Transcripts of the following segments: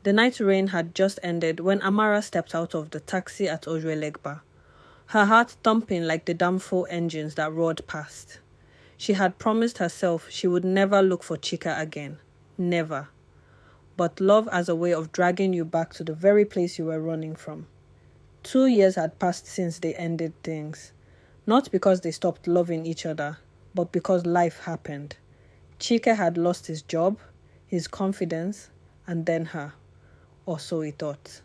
The night rain had just ended when Amara stepped out of the taxi at Ojuelegba, her heart thumping like the danfo engines that roared past. She had promised herself she would never look for Chike again. Never. But love as a way of dragging you back to the very place you were running from. 2 years had passed since they ended things. Not because they stopped loving each other, but because life happened. Chike had lost his job, his confidence, and then her. Or so he thought.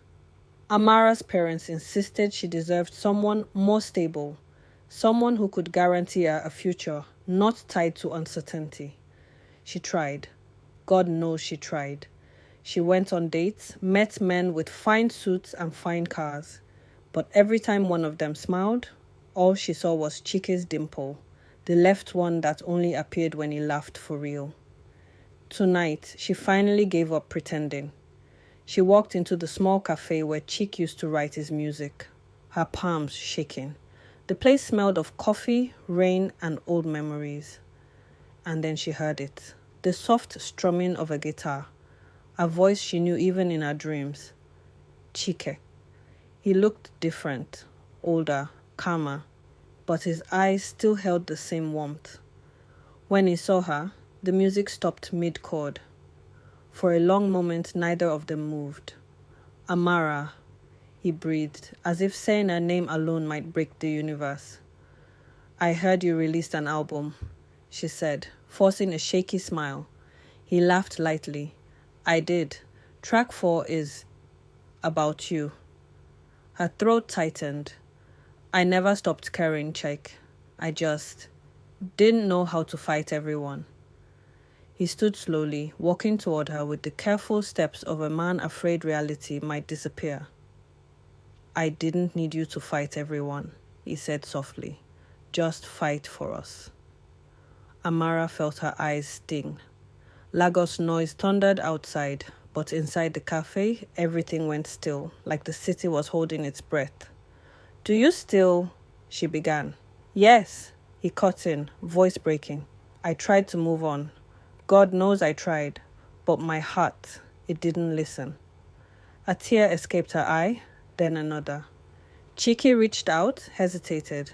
Amara's parents insisted she deserved someone more stable, someone who could guarantee her a future not tied to uncertainty. She tried. God knows she tried. She went on dates, met men with fine suits and fine cars. But every time one of them smiled, all she saw was Chike's dimple, the left one that only appeared when he laughed for real. Tonight, she finally gave up pretending. She walked into the small cafe where Chike used to write his music, her palms shaking. The place smelled of coffee, rain, and old memories. And then she heard it, the soft strumming of a guitar, a voice she knew even in her dreams. Chike. He looked different, older, calmer, but his eyes still held the same warmth. When he saw her, the music stopped mid-chord. For a long moment, neither of them moved. Amara, he breathed, as if saying her name alone might break the universe. I heard you released an album, she said, forcing a shaky smile. He laughed lightly. I did. Track 4 is about you. Her throat tightened. I never stopped caring, Chike. I just didn't know how to fight everyone. He stood slowly, walking toward her with the careful steps of a man afraid reality might disappear. I didn't need you to fight everyone, he said softly. Just fight for us. Amara felt her eyes sting. Lagos noise thundered outside, but inside the cafe, everything went still, like the city was holding its breath. Do you still? She began. Yes, he cut in, voice breaking. I tried to move on. God knows I tried, but my heart, it didn't listen. A tear escaped her eye, then another. Chike reached out, hesitated,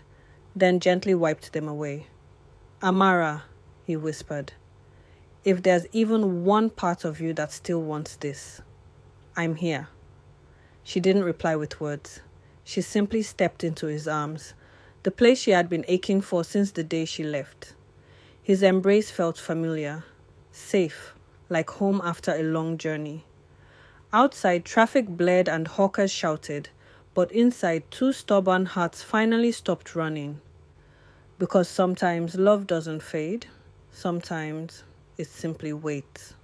then gently wiped them away. Amara, he whispered, if there's even one part of you that still wants this, I'm here. She didn't reply with words. She simply stepped into his arms, the place she had been aching for since the day she left. His embrace felt familiar. Safe, like home after a long journey. Outside, traffic blared and hawkers shouted, but inside, 2 stubborn hearts finally stopped running. Because sometimes love doesn't fade, sometimes it simply waits.